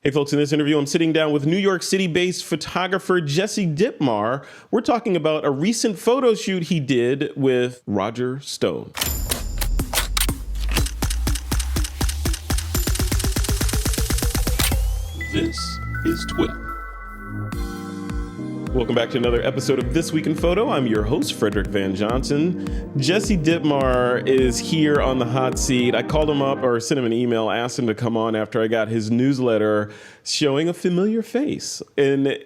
Hey folks, in this interview, I'm sitting down with New York City-based photographer Jesse Dittmar. We're talking about a recent photo shoot he did with Roger Stone. This is Twit. Welcome back to another episode of This Week in Photo. I'm your host, Frederick Van Johnson. Jesse Dittmar is here on the hot seat. I called him up or sent him an email, asked him to come on after I got his newsletter showing a familiar face. And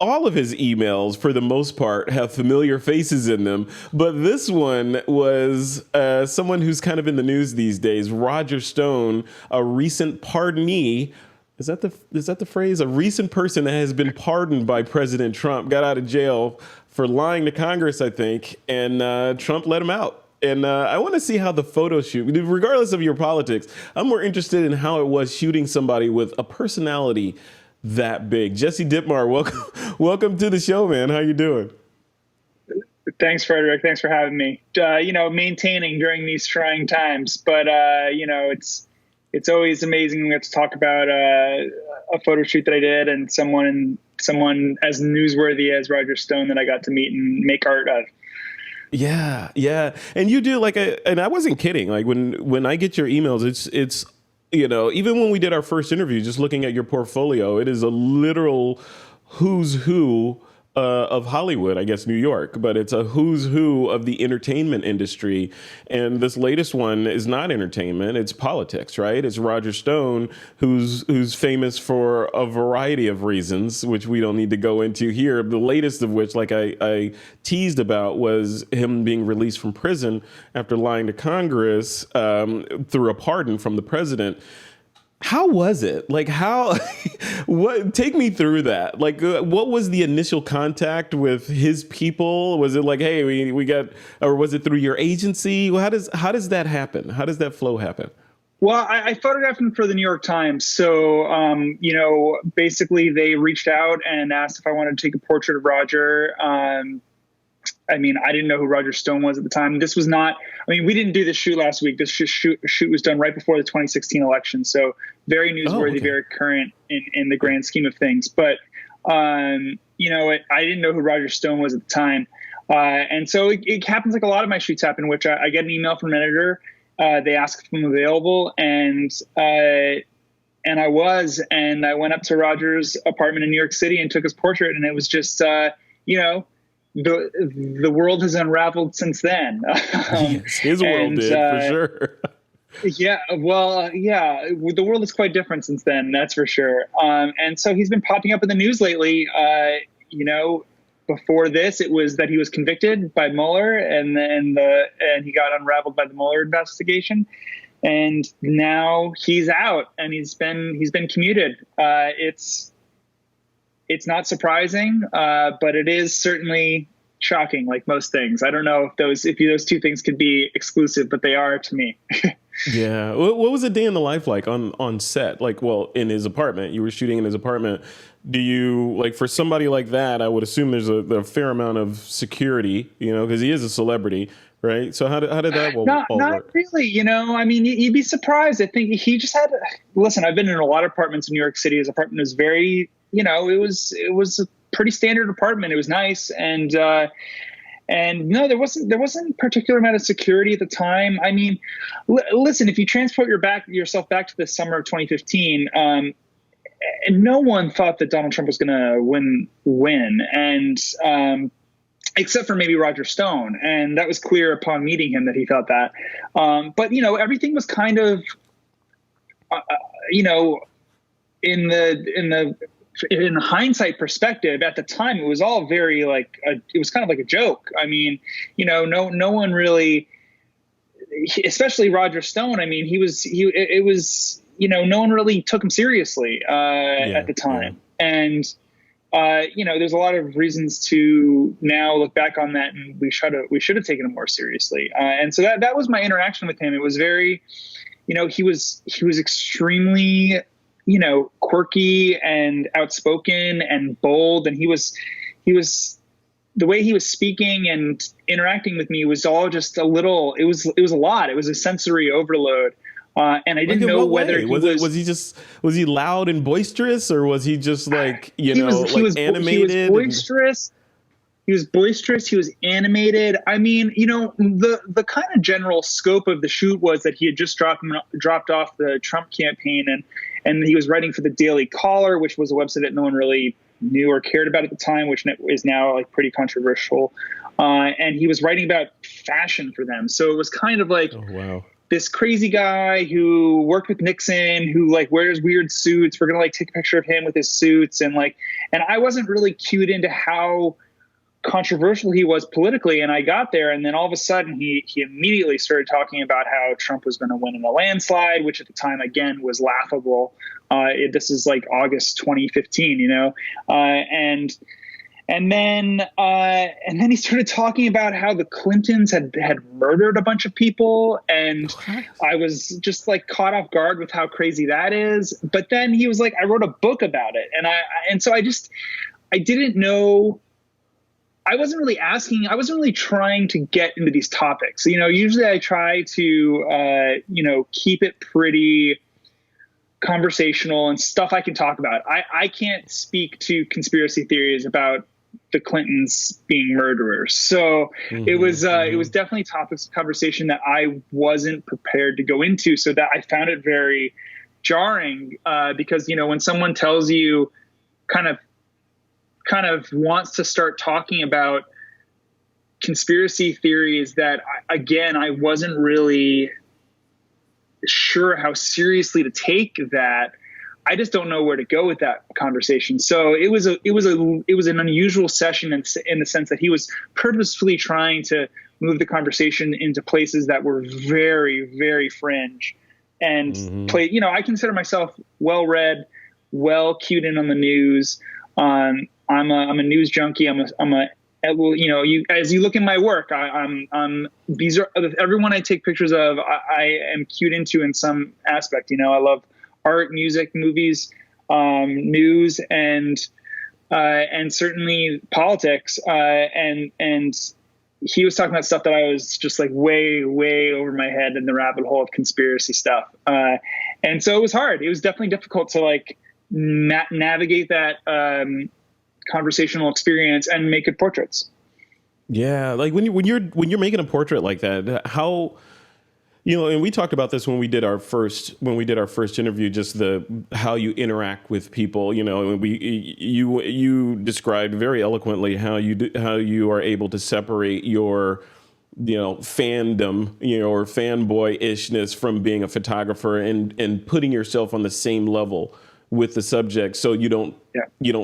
all of his emails, for the most part, have familiar faces in them. But this one was someone who's kind of in the news these days, Roger Stone, a recent pardonee. Is that the phrase? A recent person that has been pardoned by President Trump, got out of jail for lying to Congress, I think, and Trump let him out. And I want to see how the photo shoot, regardless of your politics, I'm more interested in how it was shooting somebody with a personality that big. Jesse Dittmar, welcome to the show, man. How you doing? Thanks, Frederick. Thanks for having me. Maintaining during these trying times, but it's always amazing when we have to talk about a photo shoot that I did and someone as newsworthy as Roger Stone that I got to meet and make art of. Yeah. And you do and I wasn't kidding. Like when I get your emails, it's even when we did our first interview, just looking at your portfolio, it is a literal who's who of Hollywood, I guess New York, but it's a who's who of the entertainment industry. And this latest one is not entertainment, it's politics, right? It's Roger Stone, who's famous for a variety of reasons, which we don't need to go into here. The latest of which, like I teased about, was him being released from prison after lying to Congress through a pardon from the president. How was it? Like take me through that. Like, what was the initial contact with his people? Was it like, hey, we got, or was it through your agency? How does that happen? How does that flow happen? Well, I photographed him for the New York Times. So, basically they reached out and asked if I wanted to take a portrait of Roger. I didn't know who Roger Stone was at the time. This was not, we didn't do this shoot last week. This shoot was done right before the 2016 election. So very newsworthy, very current in the grand scheme of things. But, I didn't know who Roger Stone was at the time. And so it happens like a lot of my shoots happen, which I get an email from an editor. They ask if I'm available. And I was, and I went up to Roger's apartment in New York City and took his portrait. And it was just, the world has unraveled since then. Yes, his world did, for sure. The world is quite different since then, that's for sure. And so he's been popping up in the news lately. Before this, it was that he was convicted by Mueller, and he got unraveled by the Mueller investigation. And now he's out, and he's been commuted. It's not surprising, but it is certainly shocking, like most things. I don't know if those two things could be exclusive, but they are to me. Yeah. What was a day in the life like on set? Like, well, in his apartment, you were shooting in his apartment. Do you, like, for somebody like that, I would assume there's a fair amount of security, because he is a celebrity, right? So how did that all not work? Really, you'd be surprised. I think he just had, listen, I've been in a lot of apartments in New York City. His apartment was very, it was a pretty standard apartment. It was nice. And no, there wasn't a particular amount of security at the time. Listen, if you transport yourself back to the summer of 2015, and no one thought that Donald Trump was going to win. And, except for maybe Roger Stone. And that was clear upon meeting him that he felt that. But everything was kind of, in hindsight perspective, at the time, it was all very it was kind of like a joke. No one really, especially Roger Stone. No one really took him seriously at the time. Yeah. And, there's a lot of reasons to now look back on that, and we should have taken him more seriously. And so that was my interaction with him. It was very, he was extremely, quirky and outspoken and bold. And he was the way he was speaking and interacting with me was all just it was a lot. It was a sensory overload. And I Like didn't in know what whether way? Was he loud and boisterous, or was he just like, he was animated? boisterous. He was boisterous. He was animated. I mean, the kind of general scope of the shoot was that he had just dropped off the Trump campaign, and he was writing for the Daily Caller, which was a website that no one really knew or cared about at the time, which is now like pretty controversial. And he was writing about fashion for them. So it was kind of like, Oh, wow. This crazy guy who worked with Nixon, who like wears weird suits. We're going to like take a picture of him with his suits. And I wasn't really cued into how controversial he was politically. And I got there, and then all of a sudden he immediately started talking about how Trump was going to win in a landslide, which at the time, again, was laughable. This is like August 2015, and then he started talking about how the Clintons had murdered a bunch of people. And I was just like caught off guard with how crazy that is. But then he was like, I wrote a book about it. And so I didn't know. I wasn't really trying to get into these topics. Usually I try to, keep it pretty conversational and stuff I can talk about. I can't speak to conspiracy theories about the Clintons being murderers. So it was definitely topics of conversation that I wasn't prepared to go into. So that I found it very jarring because, when someone tells you kind of wants to start talking about conspiracy theories that, again, I wasn't really sure how seriously to take that. I just don't know where to go with that conversation. So it was an unusual session in the sense that he was purposefully trying to move the conversation into places that were very, very fringe and play. I consider myself well-read, well cued in on the news. I'm a news junkie. As you look in my work, these are everyone I take pictures of. I am cued into in some aspect. I love art, music, movies, news, and certainly politics. And he was talking about stuff that I was just like way, way over my head in the rabbit hole of conspiracy stuff. And so it was hard. It was definitely difficult to like navigate that conversational experience and make good portraits. Yeah, like when you're making a portrait like that, how, and we talked about this when we did our first interview, just how you interact with people, and you described very eloquently how you are able to separate your fandom, or fanboy-ishness from being a photographer and putting yourself on the same level with the subject, so you don't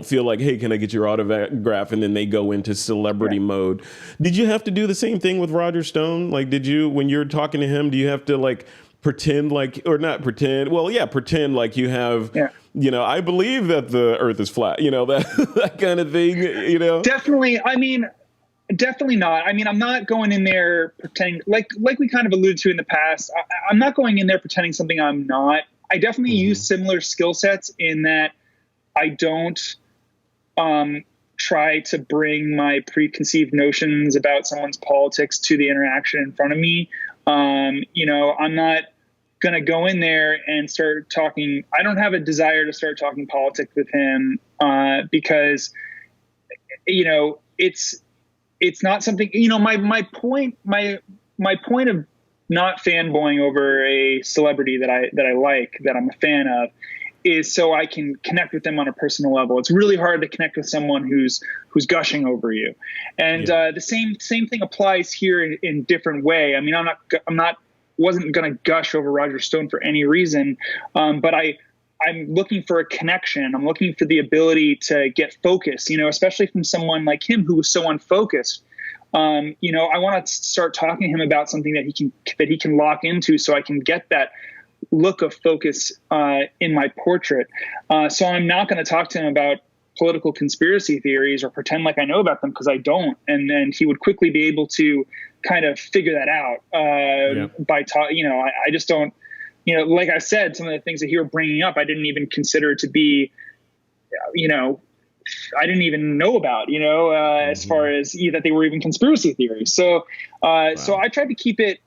feel like, hey, can I get your autograph? And then they go into celebrity mode. Did you have to do the same thing with Roger Stone? Like, when you're talking to him, do you have to like pretend like, or not pretend? Well, yeah, pretend like you have, I believe that the Earth is flat. That kind of thing. Definitely. I mean, definitely not. I mean, I'm not going in there pretending like we kind of alluded to in the past. I'm not going in there pretending something I'm not. I definitely use similar skill sets in that I don't try to bring my preconceived notions about someone's politics to the interaction in front of me. I'm not going to go in there and start talking. I don't have a desire to start talking politics with him because, it's not something, my point of not fanboying over a celebrity that I like, that I'm a fan of, is so I can connect with them on a personal level. It's really hard to connect with someone who's gushing over you. And the same thing applies here in different way. I mean, wasn't going to gush over Roger Stone for any reason. But I'm looking for a connection. I'm looking for the ability to get focus, especially from someone like him who was so unfocused. I want to start talking to him about something that he can lock into, so I can get that look of focus in my portrait. So I'm not going to talk to him about political conspiracy theories or pretend like I know about them, because I don't. And then he would quickly be able to kind of figure that out by talking. I just don't. Like I said, some of the things that you were bringing up, I didn't even consider to be, I didn't even know about, as far as that they were even conspiracy theories. So, so I tried to keep it,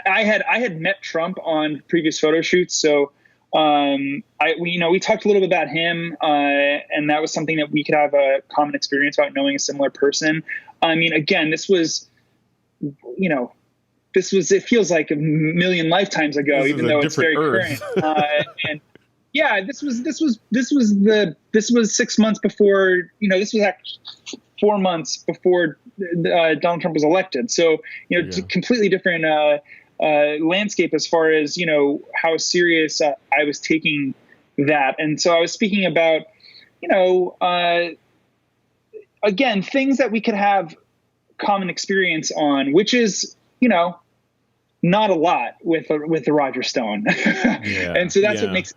I had met Trump on previous photo shoots, so we talked a little bit about him, and that was something that we could have a common experience about, knowing a similar person. I mean, again, this was, it feels like a million lifetimes ago, even though it's very current. And yeah, this was 6 months before, this was actually 4 months before Donald Trump was elected. So, completely different landscape as far as, how serious I was taking that. And so I was speaking about, again, things that we could have common experience on, which is, not a lot with the Roger Stone. Yeah, and so that's what makes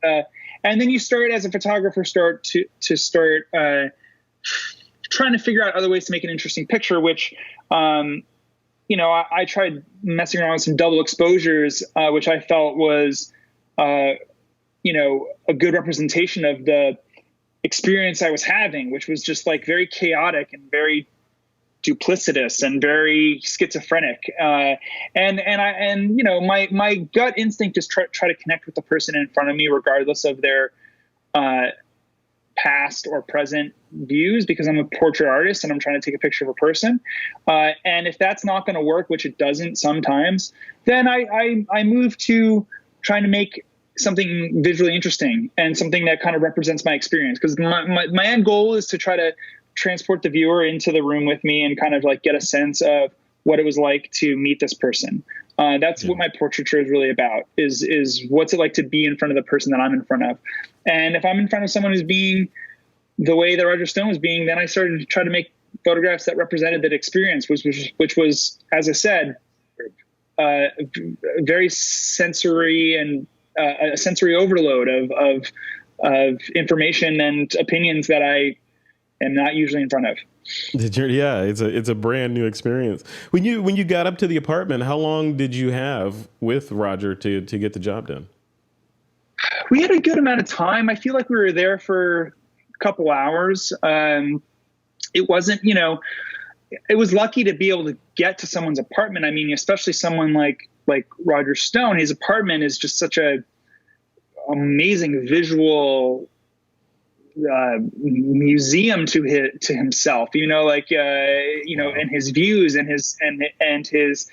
it. And then you start, as a photographer, start trying to figure out other ways to make an interesting picture, which, I tried messing around with some double exposures, which I felt was, a good representation of the experience I was having, which was just like very chaotic and very duplicitous and very schizophrenic. My gut instinct is try to connect with the person in front of me, regardless of their past or present views, because I'm a portrait artist and I'm trying to take a picture of a person. And if that's not going to work, which it doesn't sometimes, then I move to trying to make something visually interesting and something that kind of represents my experience. Because my end goal is to try to transport the viewer into the room with me and kind of like get a sense of what it was like to meet this person. That's what my portraiture is really about, is what's it like to be in front of the person that I'm in front of. And if I'm in front of someone who's being the way that Roger Stone was being, then I started to try to make photographs that represented that experience, which was, as I said, very sensory and a sensory overload of information and opinions that I am not usually in front of. Yeah, it's a brand new experience. When you got up to the apartment, how long did you have with Roger to get the job done? We had a good amount of time. I feel like we were there for a couple hours. It wasn't, it was lucky to be able to get to someone's apartment. I mean, especially someone like Roger Stone. His apartment is just such a amazing visual museum to himself, and his views and his interests.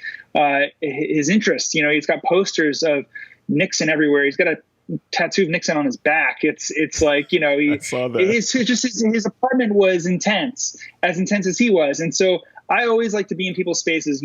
He's got posters of Nixon everywhere. He's got a tattoo of Nixon on his back. It's like, I saw that. His apartment was intense as he was. And so I always like to be in people's spaces.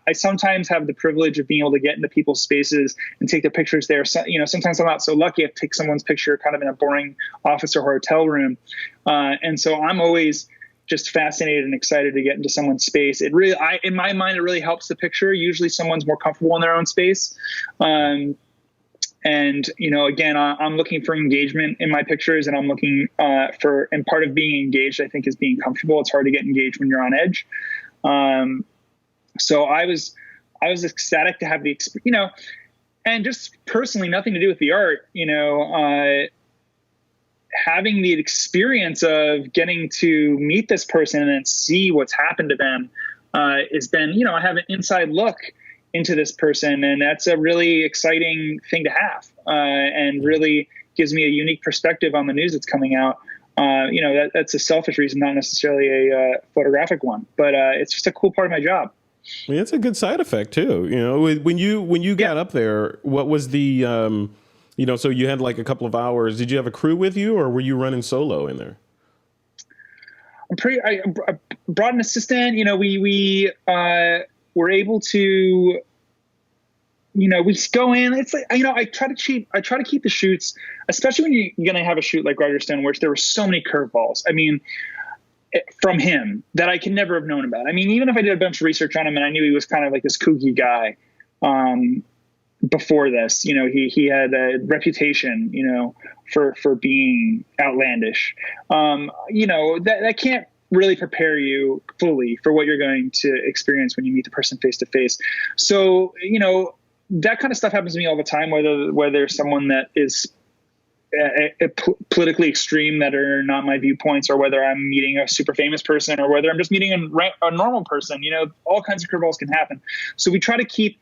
I sometimes have the privilege of being able to get into people's spaces and take their pictures there. So, sometimes I'm not so lucky. I take someone's picture kind of in a boring office or hotel room. And so I'm always just fascinated and excited to get into someone's space. It really, in my mind, it really helps the picture. Usually someone's more comfortable in their own space. And, again, I'm looking for engagement in my pictures, and I'm looking and part of being engaged, I think, is being comfortable. It's hard to get engaged when you're on edge. So I was ecstatic to have the experience, and just personally, nothing to do with the art, having the experience of getting to meet this person and then see what's happened to them has been, I have an inside look into this person, and that's a really exciting thing to have, and really gives me a unique perspective on the news that's coming out. That's a selfish reason, not necessarily a photographic one, but it's just a cool part of my job. I mean, it's a good side effect too. When you got up there, what was the so you had like a couple of hours. Did you have a crew with you, or were you running solo in there? I brought an assistant. We were able to, we go in. It's like, I try to keep the shoots, especially when you're going to have a shoot like Roger Stone, where there were so many curveballs. I mean, from him that I can never have known about. I mean, even if I did a bunch of research on him and I knew he was kind of like this kooky guy, before this, he had a reputation, for being outlandish. That can't really prepare you fully for what you're going to experience when you meet the person face to face. So, that kind of stuff happens to me all the time, whether there's someone that is politically extreme that are not my viewpoints, or whether I'm meeting a super famous person, or whether I'm just meeting a normal person. All kinds of curveballs can happen. So we try to keep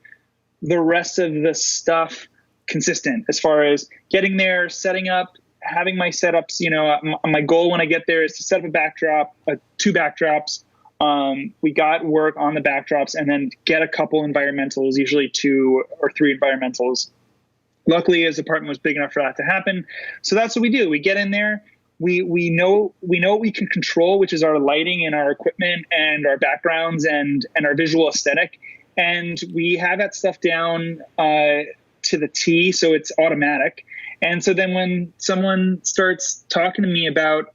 the rest of the stuff consistent as far as getting there, setting up, having my setups. My goal when I get there is to set up a backdrop, 2 backdrops. We got work on the backdrops, and then get a couple environmentals, usually 2 or 3 environmentals. Luckily, his apartment was big enough for that to happen. So that's what we do. We get in there. We know what we can control, which is our lighting and our equipment and our backgrounds and our visual aesthetic. And we have that stuff down to the T, so it's automatic. And so then when someone starts talking to me about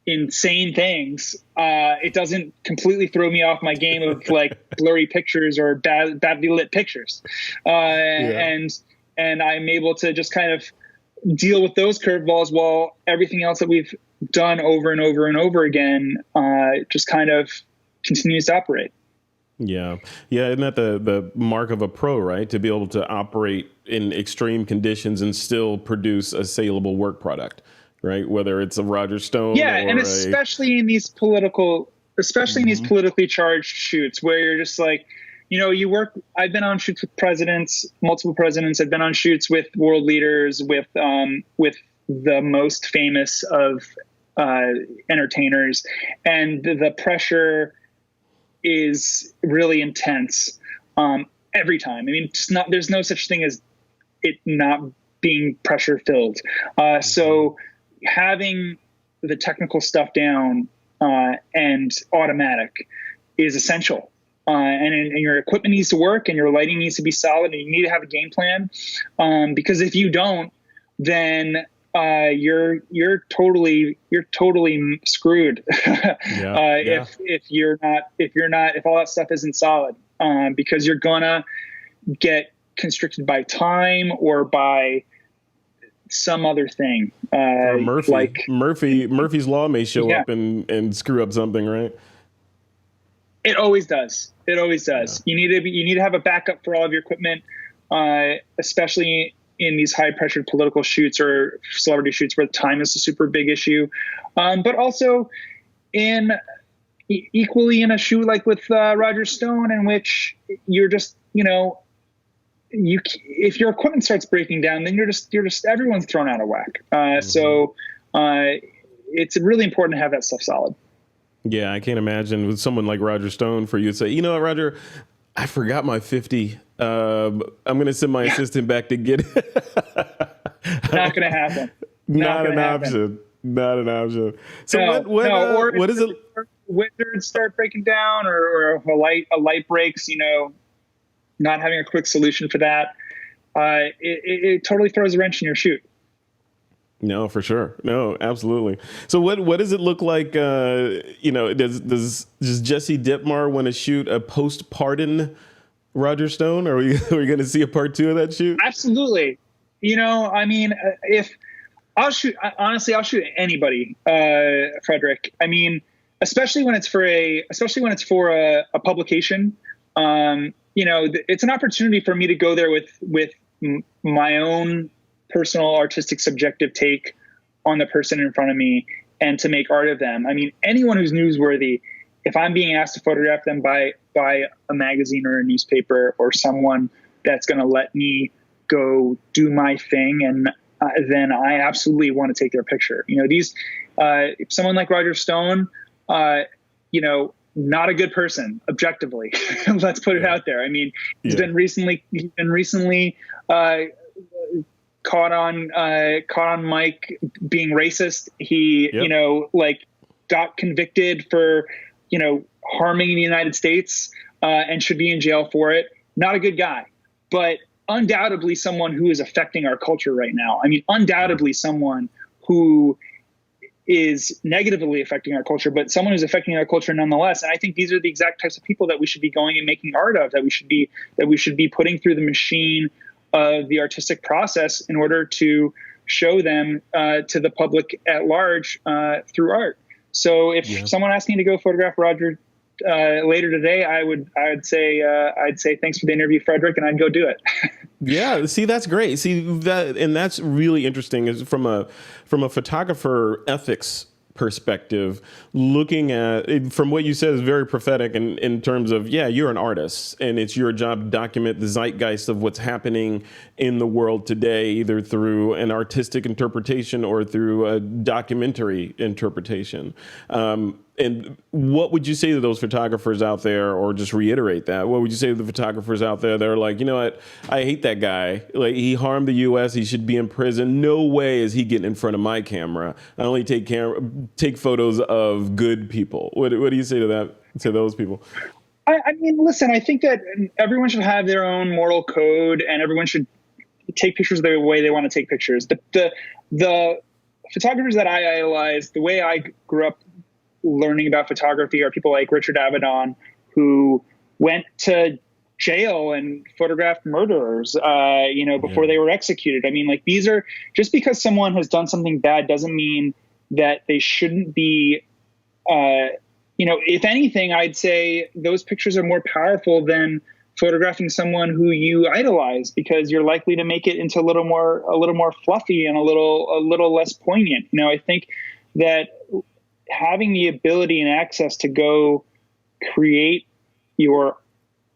insane things, it doesn't completely throw me off my game of like blurry pictures or badly lit pictures. And I'm able to just kind of deal with those curveballs while everything else that we've done over and over and over again just kind of continues to operate. Yeah. Isn't that the mark of a pro, right? To be able to operate in extreme conditions and still produce a saleable work product, right? Whether it's a Roger Stone. Yeah, and especially in these politically charged shoots where you're just like, I've been on shoots with presidents, multiple presidents. I've been on shoots with world leaders, with the most famous of entertainers, and the pressure is really intense every time. I mean, there's no such thing as it not being pressure filled. So having the technical stuff down and automatic is essential. And your equipment needs to work, and your lighting needs to be solid, and you need to have a game plan. Because if you don't, then you're totally screwed. If all that stuff isn't solid, because you're gonna get constricted by time or by some other thing. Or Murphy's Law may show up and screw up something, right? It always does. Yeah. You need to have a backup for all of your equipment, especially in these high pressured political shoots or celebrity shoots where time is a super big issue. But also equally in a shoot like with Roger Stone, in which you're just, if your equipment starts breaking down, then you're just everyone's thrown out of whack. So it's really important to have that stuff solid. Yeah, I can't imagine with someone like Roger Stone for you to say, you know what, Roger, I forgot my 50. I'm going to send my assistant back to get it. Not going to happen. Not an option. So what is it? Wizards start breaking down, or a light breaks, not having a quick solution for that. It totally throws a wrench in your shoot. No, for sure. No, absolutely. So what does it look like? Does Jesse Dittmar want to shoot a post-pardon Roger Stone? Are we going to see a part 2 of that shoot? Absolutely. If I'll shoot anybody, Frederick. I mean, especially when it's for a publication. It's an opportunity for me to go there with my own personal, artistic, subjective take on the person in front of me, and to make art of them. I mean, anyone who's newsworthy, if I'm being asked to photograph them by a magazine or a newspaper or someone that's going to let me go do my thing, and then I absolutely want to take their picture. Someone like Roger Stone, not a good person, objectively. Let's put it out there. I mean, he's been recently caught on mic being racist. He, got convicted for, harming the United States, and should be in jail for it. Not a good guy, but undoubtedly someone who is affecting our culture right now. I mean, undoubtedly someone who is negatively affecting our culture, but someone who's affecting our culture nonetheless. And I think these are the exact types of people that we should be going and making art of, that we should be putting through the machine of the artistic process in order to show them to the public at large through art. So if someone asked me to go photograph Roger later today, I'd say thanks for the interview, Frederick, and I'd go do it. Yeah, see, that's great. See that, and that's really interesting. Is from a photographer ethics perspective, looking at from what you said is very prophetic in terms of, yeah, you're an artist, and it's your job to document the zeitgeist of what's happening in the world today, either through an artistic interpretation or through a documentary interpretation. And what would you say to those photographers out there, or just reiterate that? What would you say to the photographers out there that are like, you know what, I hate that guy. Like, he harmed the U.S. He should be in prison. No way is he getting in front of my camera. I only take photos of good people. What do you say to that, to those people? I mean, listen, I think that everyone should have their own moral code, and everyone should take pictures the way they want to take pictures. The photographers that I idolize, the way I grew up learning about photography, are people like Richard Avedon, who went to jail and photographed murderers, before they were executed. I mean, like, these are, just because someone has done something bad doesn't mean that they shouldn't be, if anything, I'd say those pictures are more powerful than photographing someone who you idolize, because you're likely to make it into a little more fluffy and a little less poignant. I think that having the ability and access to go create your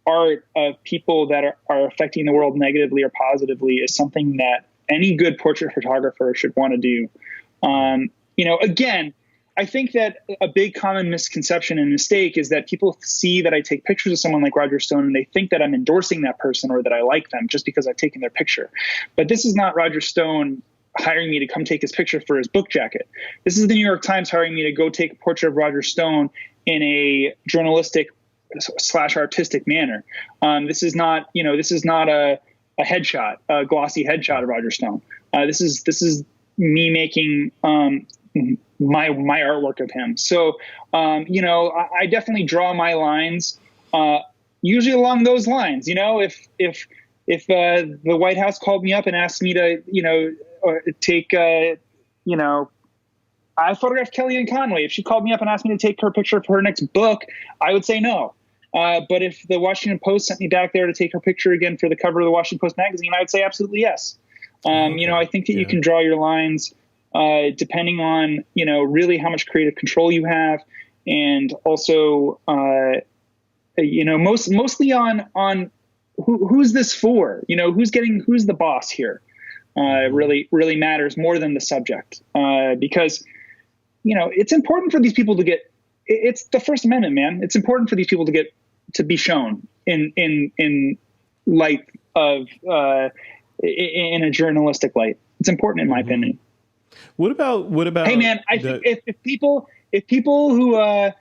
art of people that are affecting the world negatively or positively is something that any good portrait photographer should want to do. Again, I think that a big common misconception and mistake is that people see that I take pictures of someone like Roger Stone and they think that I'm endorsing that person or that I like them just because I've taken their picture. But this is not Roger Stone hiring me to come take his picture for his book jacket. This is the New York Times hiring me to go take a portrait of Roger Stone in a journalistic / artistic manner. This is not a headshot, a glossy headshot of Roger Stone. This is me making my artwork of him. So, I definitely draw my lines, usually along those lines. If the White House called me up and asked me to, take, I photographed Kellyanne Conway. If she called me up and asked me to take her picture for her next book, I would say no. But if the Washington Post sent me back there to take her picture again for the cover of the Washington Post magazine, I would say absolutely yes. I think that you can draw your lines depending on, really how much creative control you have. And also, mostly on who's this for, who's the boss here. Really matters more than the subject, because, it's important for these people to get, it's the First Amendment, man. It's important for these people to be shown in light of, in a journalistic light. It's important in my opinion. What about, hey man, I think if people who,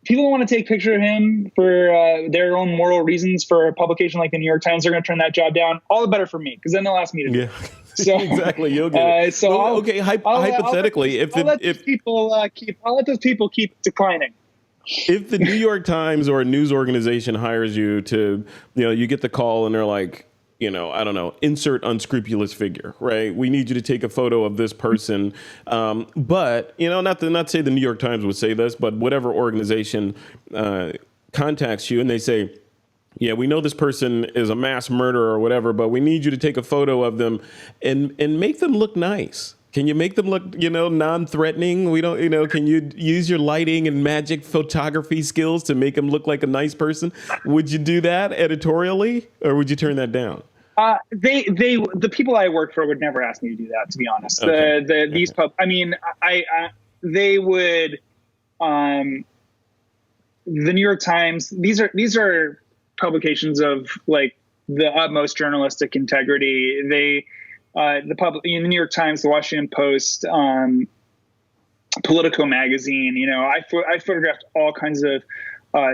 people want to take a picture of him for their own moral reasons for a publication like the New York Times, they're going to turn that job down. All the better for me, because then they'll ask me to do it. So exactly, you'll get it. Hypothetically, I'll let those people keep declining. If the New York Times or a news organization hires you to, you get the call and they're like, I don't know, insert unscrupulous figure, right? We need you to take a photo of this person. But, not to say the New York Times would say this, but whatever organization contacts you and they say, yeah, we know this person is a mass murderer or whatever, but we need you to take a photo of them and make them look nice. Can you make them look, non-threatening? We don't, can you use your lighting and magic photography skills to make them look like a nice person? Would you do that editorially, or would you turn that down? The people I work for would never ask me to do that, to be honest. Okay. They would, the New York Times, these are publications of like the utmost journalistic integrity. The New York Times, the Washington Post, Politico magazine. I photographed all kinds of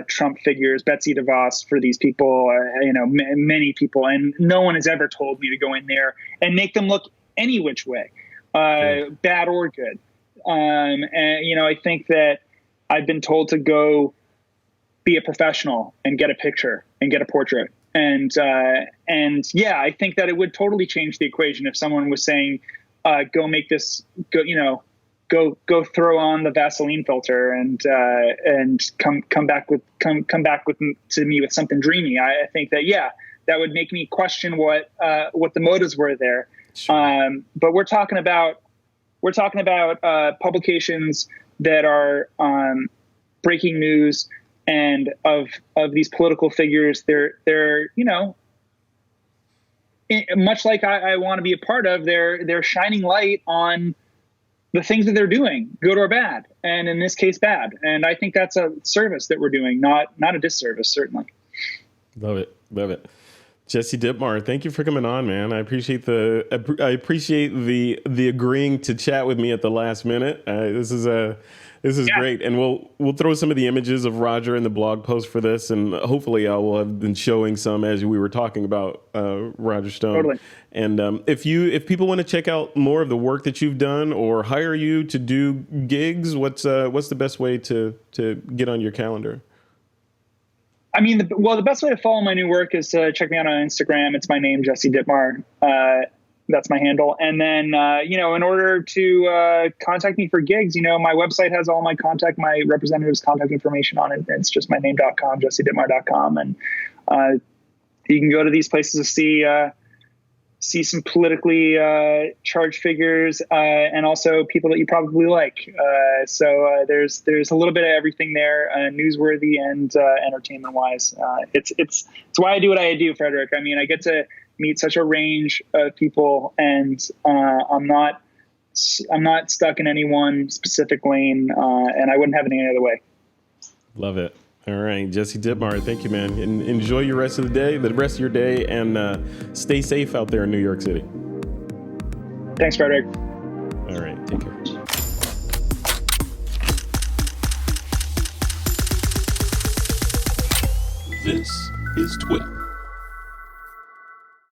Trump figures, Betsy DeVos for these people. Many people, and no one has ever told me to go in there and make them look any which way, bad or good. I think that I've been told to go be a professional and get a picture and get a portrait. And yeah, I think that it would totally change the equation if someone was saying, go make this, go throw on the Vaseline filter and come back to me with something dreamy. I think that, yeah, that would make me question what the motives were there. Sure. But we're talking about publications that are breaking news, and of these political figures. They're much like I want to be a part of. They're shining light on the things that they're doing, good or bad, and in this case, bad. And I think that's a service that we're doing, not a disservice, certainly. Love it. Jesse Dittmar, thank you for coming on, man. I appreciate the agreeing to chat with me at the last minute. This is great, and we'll throw some of the images of Roger in the blog post for this, and hopefully I will have been showing some as we were talking about Roger Stone. Totally. And if people want to check out more of the work that you've done or hire you to do gigs, what's the best way to get on your calendar? I mean, the best way to follow my new work is to check me out on Instagram. It's my name, Jesse Dittmar. That's my handle. And then, in order to contact me for gigs, my website has all my representative's contact information on it. It's just my name.com, jessedittmar.com. And you can go to these places to see some politically charged figures and also people that you probably like. So there's a little bit of everything there, newsworthy and entertainment wise. It's why I do what I do, Frederick. I mean, I get to meet such a range of people, and I'm not stuck in any one specific lane, and I wouldn't have it any other way. Love it. All right, Jesse Dittmar, thank you, man. And enjoy the rest of your day, and stay safe out there in New York City. Thanks, Frederick. All right, take care. This is Twit.